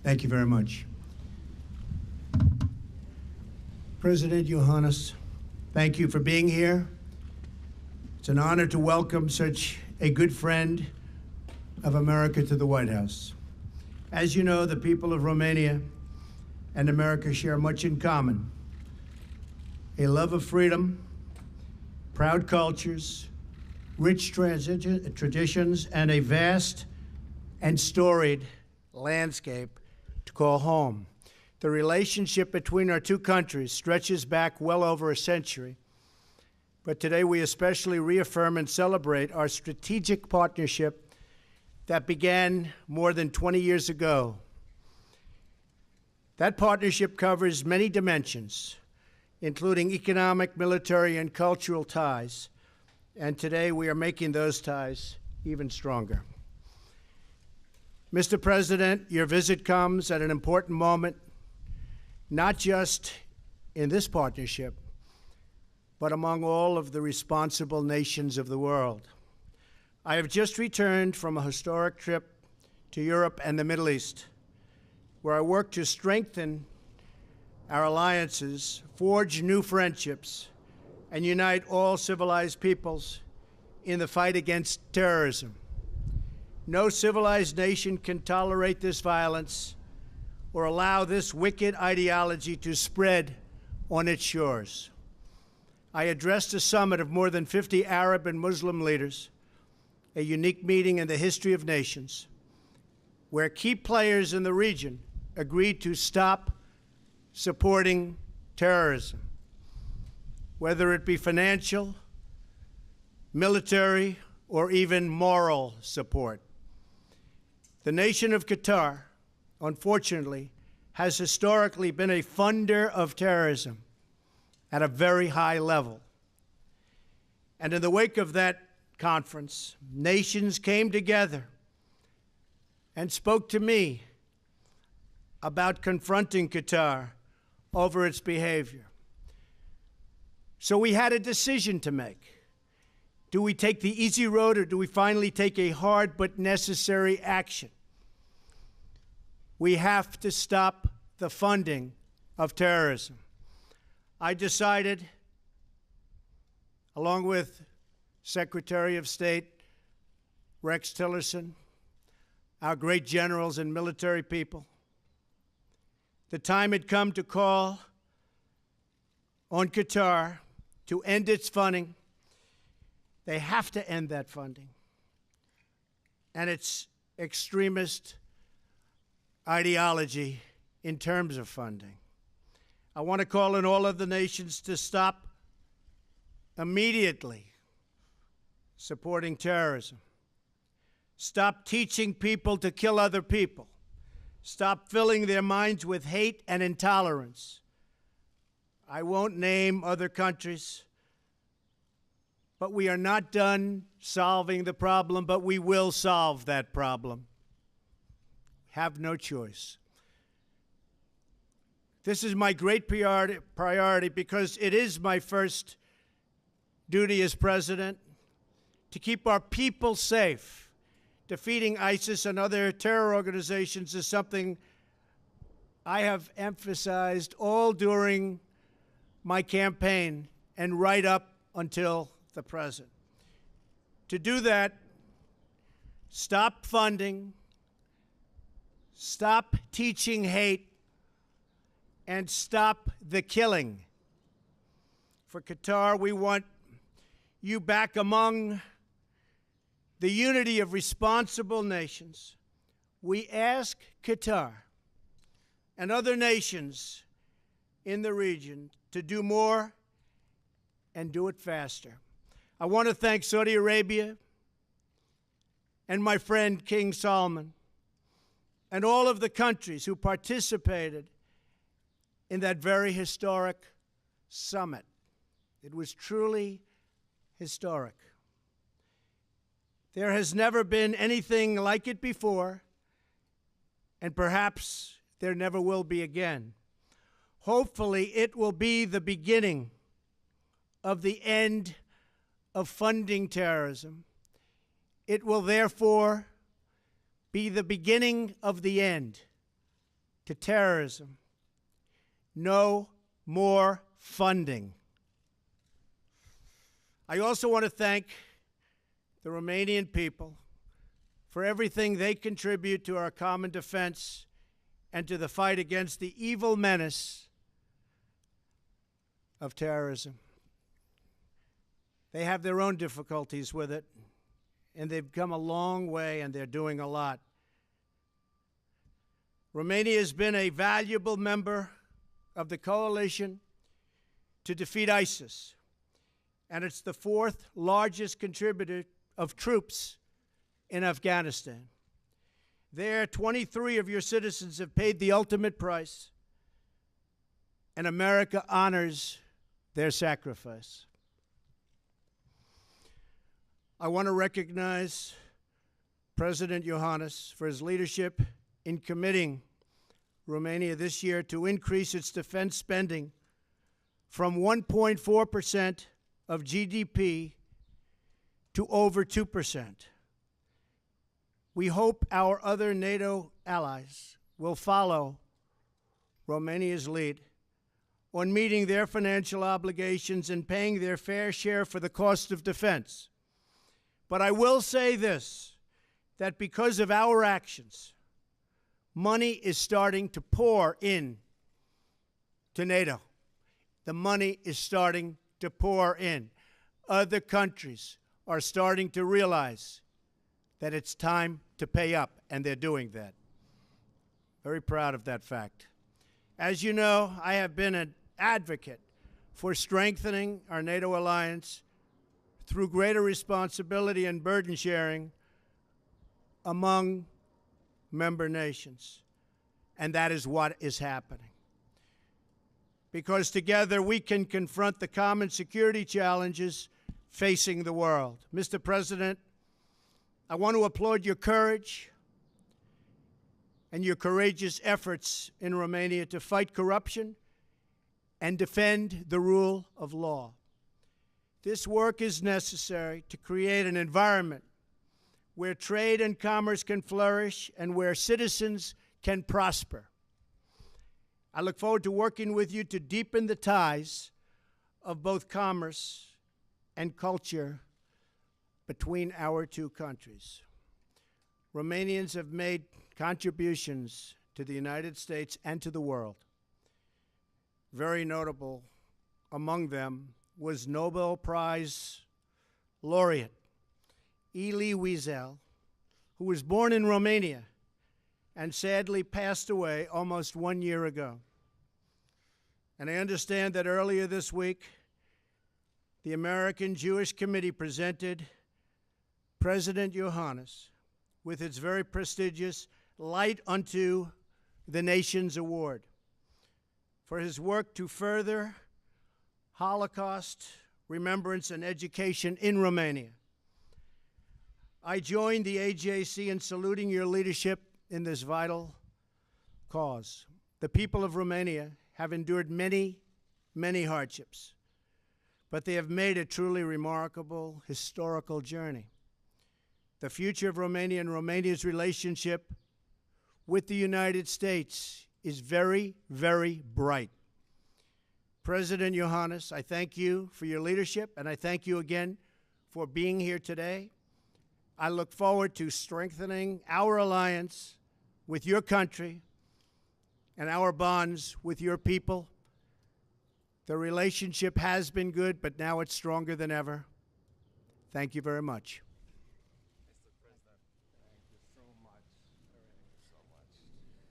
Thank you very much. President Iohannis, thank you for being here. It's an honor to welcome such a good friend of America to the White House. As you know, the people of Romania and America share much in common: a love of freedom, proud cultures, rich traditions, and a vast and storied landscape to call home. The relationship between our two countries stretches back well over a century, but today we especially reaffirm and celebrate our strategic partnership that began more than 20 years ago. That partnership covers many dimensions, including economic, military, and cultural ties, and today we are making those ties even stronger. Mr. President, your visit comes at an important moment, not just in this partnership, but among all of the responsible nations of the world. I have just returned from a historic trip to Europe and the Middle East, where I worked to strengthen our alliances, forge new friendships, and unite all civilized peoples in the fight against terrorism. No civilized nation can tolerate this violence or allow this wicked ideology to spread on its shores. I addressed a summit of more than 50 Arab and Muslim leaders, a unique meeting in the history of nations, where key players in the region agreed to stop supporting terrorism, whether it be financial, military, or even moral support. The nation of Qatar, unfortunately, has historically been a funder of terrorism at a very high level. And in the wake of that conference, nations came together and spoke to me about confronting Qatar over its behavior. So we had a decision to make. Do we take the easy road, or do we finally take a hard but necessary action? We have to stop the funding of terrorism. I decided, along with Secretary of State Rex Tillerson, our great generals and military people, the time had come to call on Qatar to end its funding. They have to end that funding and its extremist ideology in terms of funding. I want to call on all of the nations to stop immediately supporting terrorism. Stop teaching people to kill other people. Stop filling their minds with hate and intolerance. I won't name other countries, but we are not done solving the problem, but we will solve that problem. Have no choice. This is my great priority because it is my first duty as president to keep our people safe. Defeating ISIS and other terror organizations is something I have emphasized all during my campaign and right up until the present. To do that, stop funding, stop teaching hate, and stop the killing. For Qatar, we want you back among the unity of responsible nations. We ask Qatar and other nations in the region to do more and do it faster. I want to thank Saudi Arabia and my friend King Salman and all of the countries who participated in that very historic summit. It was truly historic. There has never been anything like it before, and perhaps there never will be again. Hopefully, it will be the beginning of the end of funding terrorism. It will therefore be the beginning of the end to terrorism. No more funding. I also want to thank the Romanian people for everything they contribute to our common defense and to the fight against the evil menace of terrorism. They have their own difficulties with it, and they've come a long way, and they're doing a lot. Romania has been a valuable member of the coalition to defeat ISIS, and it's the fourth largest contributor of troops in Afghanistan. There, 23 of your citizens have paid the ultimate price, and America honors their sacrifice. I want to recognize President Iohannis for his leadership in committing Romania this year to increase its defense spending from 1.4% of GDP to over 2%. We hope our other NATO allies will follow Romania's lead on meeting their financial obligations and paying their fair share for the cost of defense. But I will say this, that because of our actions, money is starting to pour in to NATO. The money is starting to pour in. Other countries are starting to realize that it's time to pay up, and they're doing that. Very proud of that fact. As you know, I have been an advocate for strengthening our NATO alliance through greater responsibility and burden sharing among member nations. And that is what is happening. Because together we can confront the common security challenges facing the world. Mr. President, I want to applaud your courage and your courageous efforts in Romania to fight corruption and defend the rule of law. This work is necessary to create an environment where trade and commerce can flourish and where citizens can prosper. I look forward to working with you to deepen the ties of both commerce and culture between our two countries. Romanians have made contributions to the United States and to the world. Very notable among them was Nobel Prize laureate Elie Wiesel, who was born in Romania and sadly passed away almost 1 year ago. And I understand that earlier this week, the American Jewish Committee presented President Iohannis with its very prestigious Light Unto the Nations Award for his work to further Holocaust remembrance and education in Romania. I join the AJC in saluting your leadership in this vital cause. The people of Romania have endured many, many hardships, but they have made a truly remarkable historical journey. The future of Romania and Romania's relationship with the United States is very, very bright. President Iohannis, I thank you for your leadership, and I thank you again for being here today. I look forward to strengthening our alliance with your country and our bonds with your people. The relationship has been good, but now it's stronger than ever. Thank you very much. Mr. President, thank you so much. Thank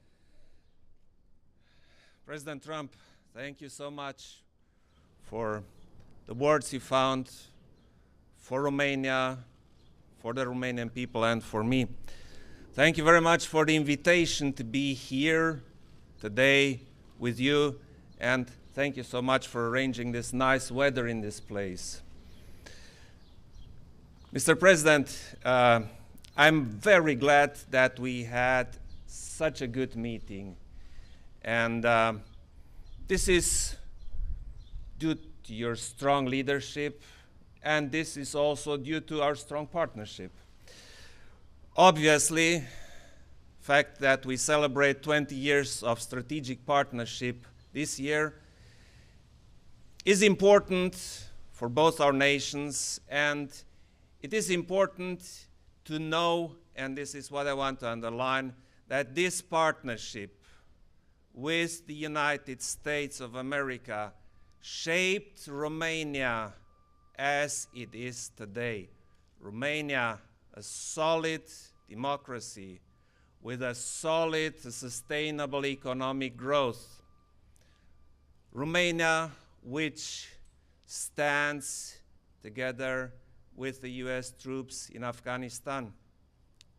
you so much. President Trump, thank you so much for the words you found for Romania, for the Romanian people, and for me. Thank you very much for the invitation to be here today with you, and thank you so much for arranging this nice weather in this place. Mr. President, I'm very glad that we had such a good meeting, and this is due to your strong leadership, and this is also due to our strong partnership. Obviously, fact that we celebrate 20 years of strategic partnership this year is important for both our nations, and it is important to know, and this is what I want to underline, that this partnership with the United States of America shaped Romania as it is today. Romania, a solid democracy with a solid, sustainable economic growth. Romania, which stands together with the US troops in Afghanistan.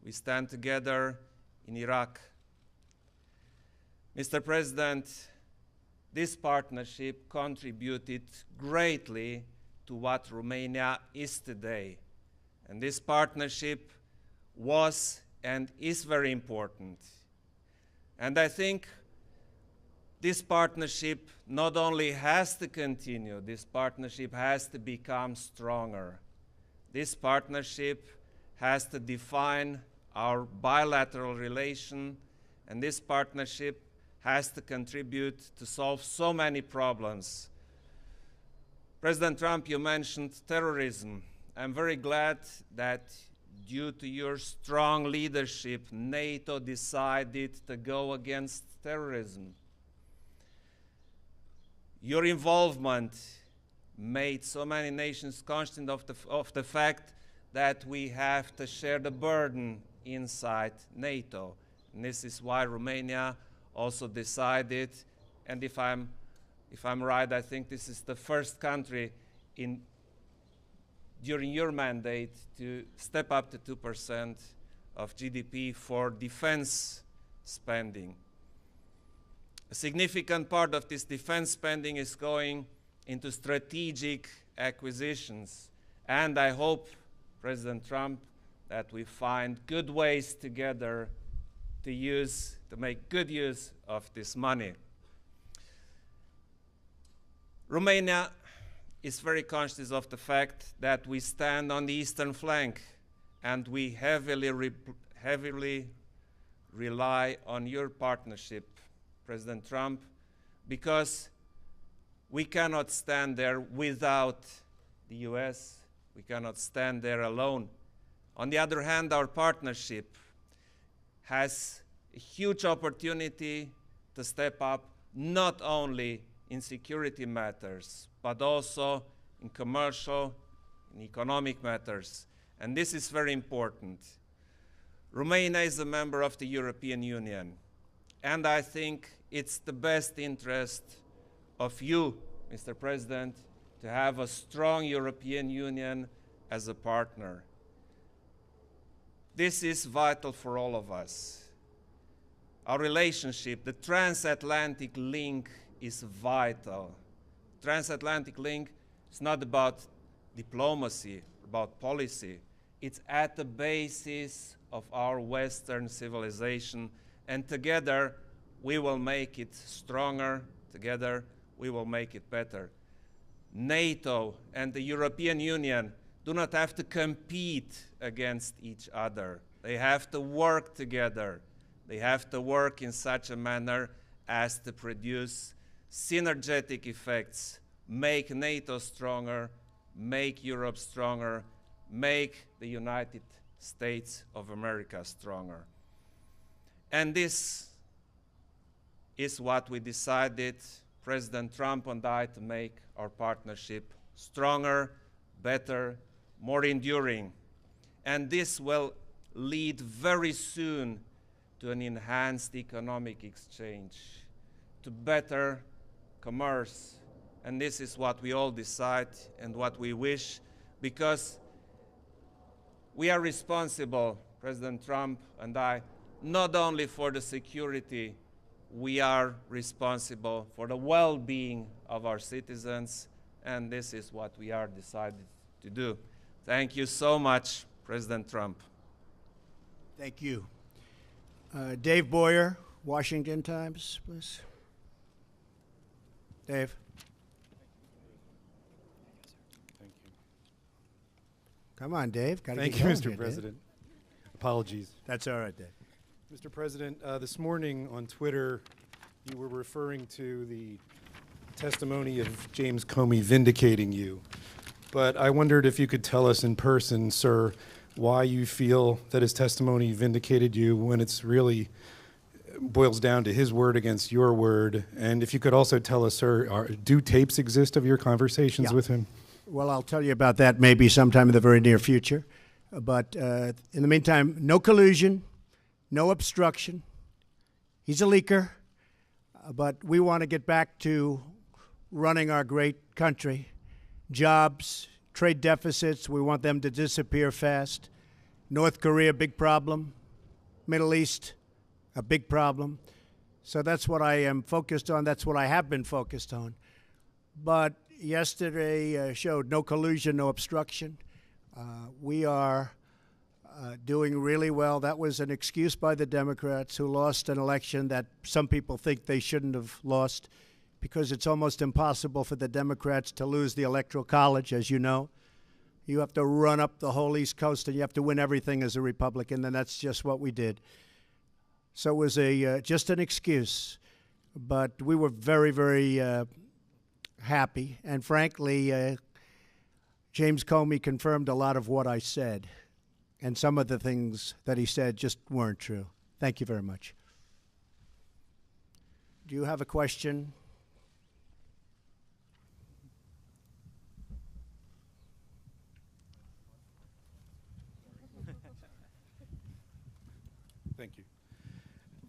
We stand together in Iraq. Mr. President, this partnership contributed greatly to what Romania is today. And this partnership was and is very important. And I think this partnership not only has to continue, this partnership has to become stronger. This partnership has to define our bilateral relation, and this partnership has to contribute to solve so many problems. President Trump, you mentioned terrorism. I'm very glad that due to your strong leadership, NATO decided to go against terrorism. Your involvement made so many nations conscious of the fact that we have to share the burden inside NATO. And this is why Romania also decided, and if I'm right, I think this is the first country during your mandate to step up to 2% of GDP for defense spending. A significant part of this defense spending is going into strategic acquisitions. And I hope, President Trump, that we find good ways together to make good use of this money. Romania is very conscious of the fact that we stand on the eastern flank, and we heavily rely on your partnership, President Trump, because we cannot stand there without the US. We cannot stand there alone. On the other hand, our partnership has a huge opportunity to step up not only in security matters, but also in commercial and economic matters. And this is very important. Romania is a member of the European Union, and I think it's the best interest of you, Mr. President, to have a strong European Union as a partner. This is vital for all of us. Our relationship, the transatlantic link, is vital. Transatlantic link is not about diplomacy, about policy. It's at the basis of our Western civilization, and together we will make it stronger. Together we will make it better. NATO and the European Union do not have to compete against each other. They have to work together. They have to work in such a manner as to produce synergetic effects, make NATO stronger, make Europe stronger, make the United States of America stronger. And this is what we decided, President Trump and I, to make our partnership stronger, better, more enduring. And this will lead very soon to an enhanced economic exchange, to better commerce. And this is what we all decide and what we wish, because we are responsible, President Trump and I, not only for the security, we are responsible for the well-being of our citizens, and this is what we are decided to do. Thank you so much, President Trump. Thank you. Dave Boyer, Washington Times, please. Dave. Thank you. Come on, Dave. Thank you, Mr. President. Apologies. That's all right, Dave. Mr. President, this morning on Twitter, you were referring to the testimony of James Comey vindicating you. But I wondered if you could tell us in person, sir, why you feel that his testimony vindicated you when it's really boils down to his word against your word. And if you could also tell us, sir, do tapes exist of your conversations with him? Well, I'll tell you about that maybe sometime in the very near future. But in the meantime, no collusion, no obstruction. He's a leaker, but we want to get back to running our great country. Jobs, trade deficits, we want them to disappear fast. North Korea, big problem. Middle East, a big problem. So that's what I am focused on. That's what I have been focused on. But yesterday showed no collusion, no obstruction. We are doing really well. That was an excuse by the Democrats who lost an election that some people think they shouldn't have lost, because it's almost impossible for the Democrats to lose the Electoral College, as you know. You have to run up the whole East Coast and you have to win everything as a Republican, and that's just what we did. So it was just an excuse. But we were very, very happy. And frankly, James Comey confirmed a lot of what I said. And some of the things that he said just weren't true. Thank you very much. Do you have a question? Thank you.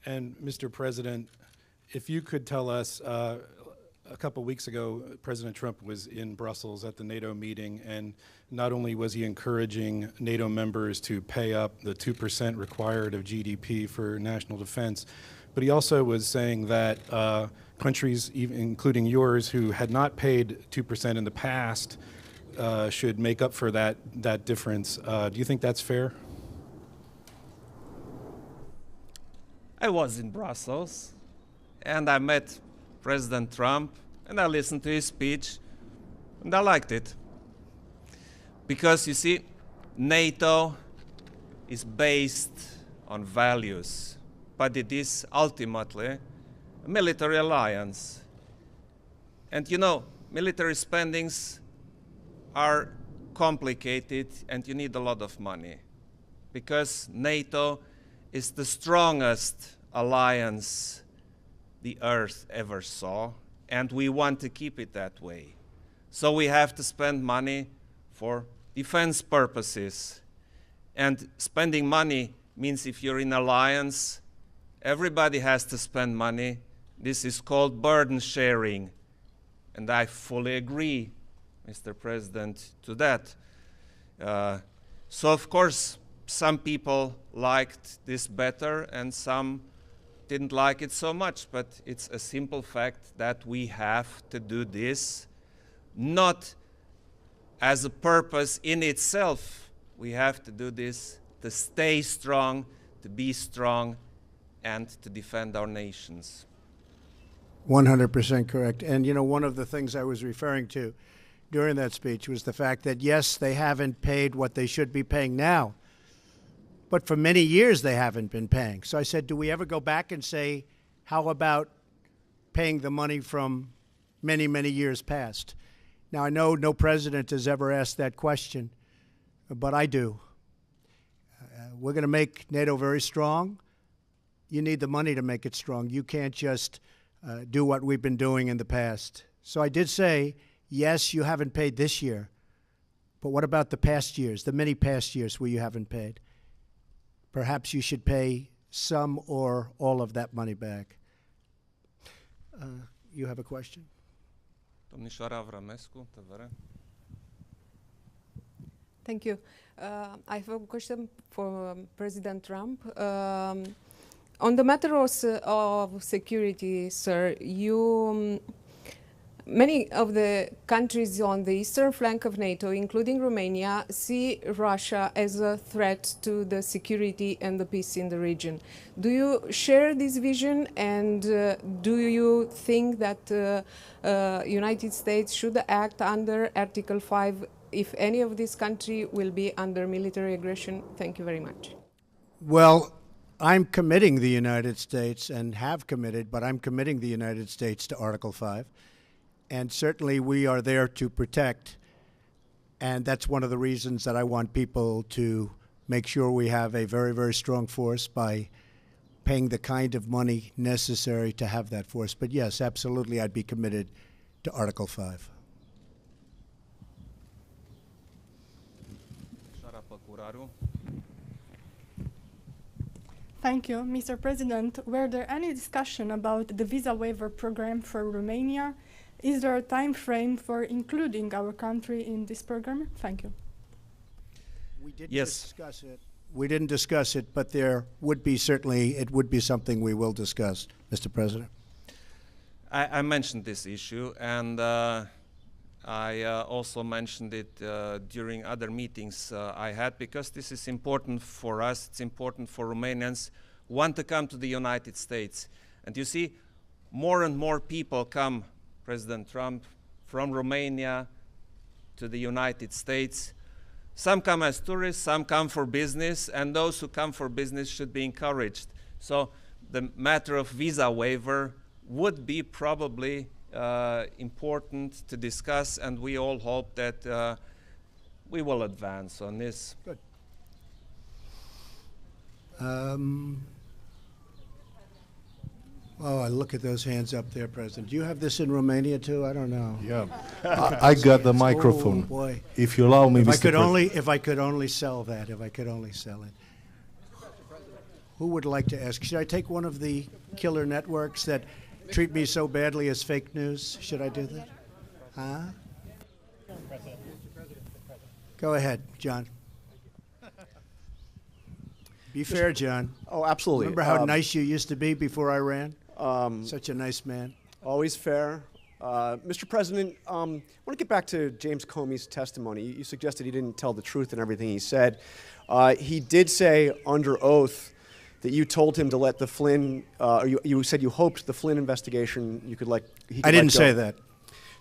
And Mr. President, if you could tell us, a couple weeks ago, President Trump was in Brussels at the NATO meeting, and not only was he encouraging NATO members to pay up the 2% required of GDP for national defense, but he also was saying that countries, even including yours, who had not paid 2% in the past should make up for that difference. Do you think that's fair? I was in Brussels, and I met President Trump, and I listened to his speech, and I liked it. Because, you see, NATO is based on values, but it is ultimately a military alliance. And, you know, military spendings are complicated, and you need a lot of money, because NATO is the strongest alliance the earth ever saw, and we want to keep it that way. So we have to spend money for defense purposes. And spending money means if you're in alliance, everybody has to spend money. This is called burden sharing. And I fully agree, Mr. President, to that. So of course, some people liked this better and some didn't like it so much, but it's a simple fact that we have to do this, not as a purpose in itself. We have to do this to stay strong, to be strong, and to defend our nations. 100% correct. And, you know, one of the things I was referring to during that speech was the fact that, yes, they haven't paid what they should be paying now, but for many years they haven't been paying. So I said, do we ever go back and say, how about paying the money from many, many years past? Now, I know no president has ever asked that question, but I do. We're going to make NATO very strong. You need the money to make it strong. You can't just do what we've been doing in the past. So I did say, yes, you haven't paid this year, but what about the past years, the many past years where you haven't paid? Perhaps you should pay some or all of that money back. You have a question? Thank you. I have a question for President Trump. On the matter of security, sir, many of the countries on the eastern flank of NATO, including Romania, see Russia as a threat to the security and the peace in the region. Do you share this vision, and do you think that United States should act under Article 5 if any of this country will be under military aggression? Thank you very much. Well, I'm committing the United States and have committed, but I'm committing the United States to Article 5. And certainly we are there to protect. And that's one of the reasons that I want people to make sure we have a very, very strong force by paying the kind of money necessary to have that force. But yes, absolutely, I'd be committed to Article 5. Thank you, Mr. President. Were there any discussion about the visa waiver program for Romania? Is there a time frame for including our country in this program? Thank you. We didn't discuss it. We didn't discuss it, but there would be certainly, it would be something we will discuss, Mr. President. I mentioned this issue, and I also mentioned it during other meetings I had, because this is important for us, it's important for Romanians who want to come to the United States. And you see, more and more people come, President Trump, from Romania to the United States. Some come as tourists, some come for business, and those who come for business should be encouraged. So the matter of visa waiver would be probably important to discuss, and we all hope that we will advance on this. Good. Oh, I look at those hands up there, President. Do you have this in Romania too? I don't know. Yeah, I got the microphone. Oh, boy. If you allow me, If Mr. I could only sell that. If I could only sell it. Who would like to ask? Should I take one of the killer networks that treat me so badly as fake news? Should I do that? Huh? Go ahead, John. Be fair, John. Oh, absolutely. Remember how nice you used to be before I ran? Such a nice man. Always fair. Mr. President, I want to get back to James Comey's testimony. You suggested he didn't tell the truth in everything he said. He did say under oath that you told him to let the Flynn, or you said you hoped the Flynn investigation he could I let didn't go. say that.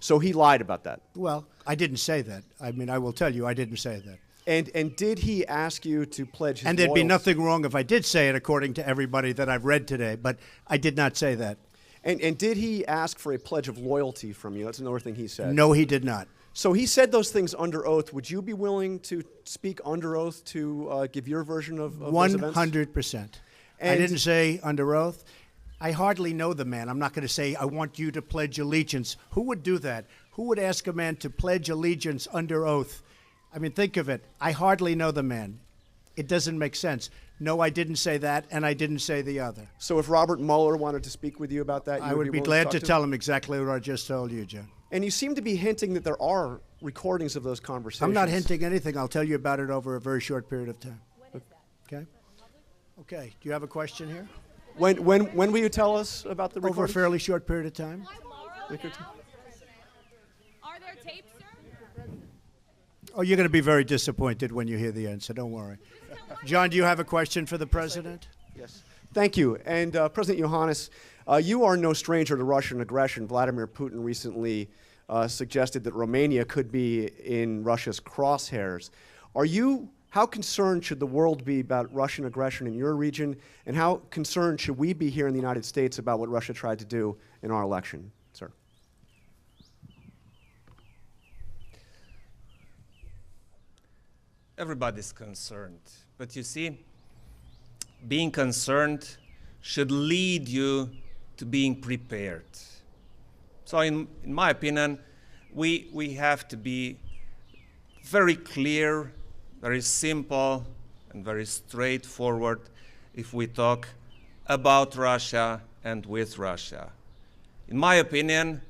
So he lied about that. Well, I didn't say that. I mean, I will tell you, I didn't say that. And did he ask you to pledge his And there'd be loyalty? nothing wrong if I did say it, according to everybody that I've read today, but I did not say that. And did he ask for a pledge of loyalty from you? That's another thing he said. No, he did not. So he said those things under oath. Would you be willing to speak under oath to give your version of those events? 100%. I And- didn't say under oath. I hardly know the man. I'm not going to say, I want you to pledge allegiance. Who would do that? Who would ask a man to pledge allegiance under oath? I mean, think of it. I hardly know the man. It doesn't make sense. No, I didn't say that, and I didn't say the other. So if Robert Mueller wanted to speak with you about that, I you would be willing glad talk to him? tell him exactly what I just told you, John. And you seem to be hinting that there are recordings of those conversations. I'm not hinting anything. I'll tell you about it over a very short period of time. When is that? Okay? Okay. Do you have a question here? When will you tell us about the Over a recordings? fairly short period of time. Are there tapes, sir? Oh, you're going to be very disappointed when you hear the answer. Don't worry. John, do you have a question for the president? Yes. Thank you. And President Iohannis, you are no stranger to Russian aggression. Vladimir Putin recently suggested that Romania could be in Russia's crosshairs. How concerned should the world be about Russian aggression in your region, and how concerned should we be here in the United States about what Russia tried to do in our election, sir? Everybody's concerned, but you see, being concerned should lead you to being prepared. So in my opinion, we have to be very clear, very simple, and very straightforward if we talk about Russia and with Russia. In my opinion,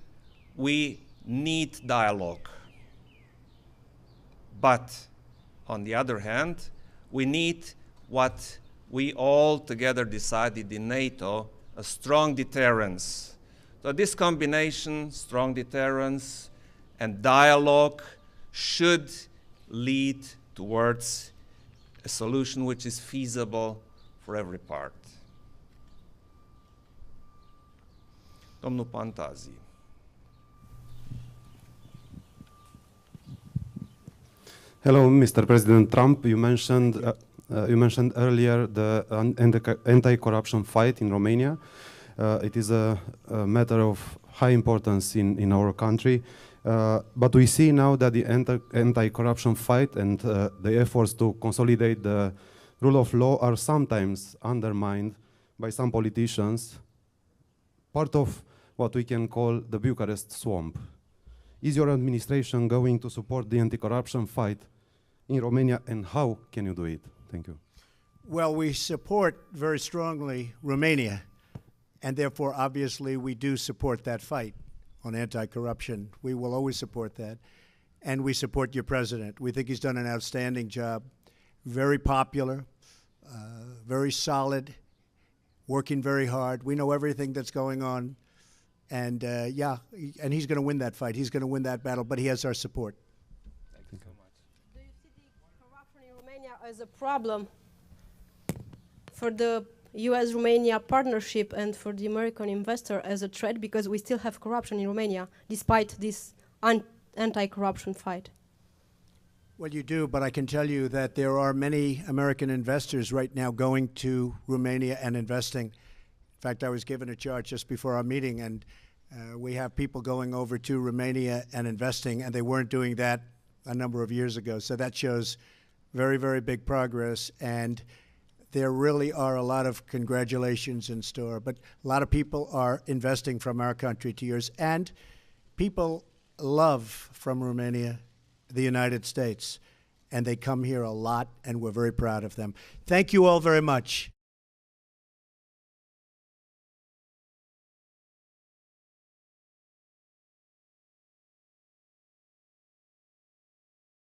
we need dialogue. But on the other hand, we need what we all together decided in NATO, a strong deterrence. So this combination, strong deterrence and dialogue, should lead towards a solution which is feasible for every part. Domnul Pantazi. Hello, Mr. President Trump. You mentioned you mentioned earlier the anti-corruption fight in Romania. It is a matter of high importance in our country. But we see now that the anti-corruption fight and the efforts to consolidate the rule of law are sometimes undermined by some politicians, part of what we can call the Bucharest swamp. Is your administration going to support the anti-corruption fight in Romania, and how can you do it? Thank you. Well, we support very strongly Romania, and therefore, obviously, we do support that fight on anti-corruption. We will always support that, and we support your president. We think he's done an outstanding job, very popular, very solid, working very hard. We know everything that's going on, and yeah, and he's going to win that fight. He's going to win that battle, but he has our support. Thank you so much. Do you see the corruption in Romania as a problem for the US-Romania partnership and for the American investor as a threat, because we still have corruption in Romania despite this anti-corruption fight? Well, you do, but I can tell you that there are many American investors right now going to Romania and investing. In fact, I was given a chart just before our meeting, and we have people going over to Romania and investing, and they weren't doing that a number of years ago. So that shows very, very big progress, and there really are a lot of congratulations in store. But a lot of people are investing from our country to yours, and people love from Romania the United States, and they come here a lot, and we're very proud of them. Thank you all very much.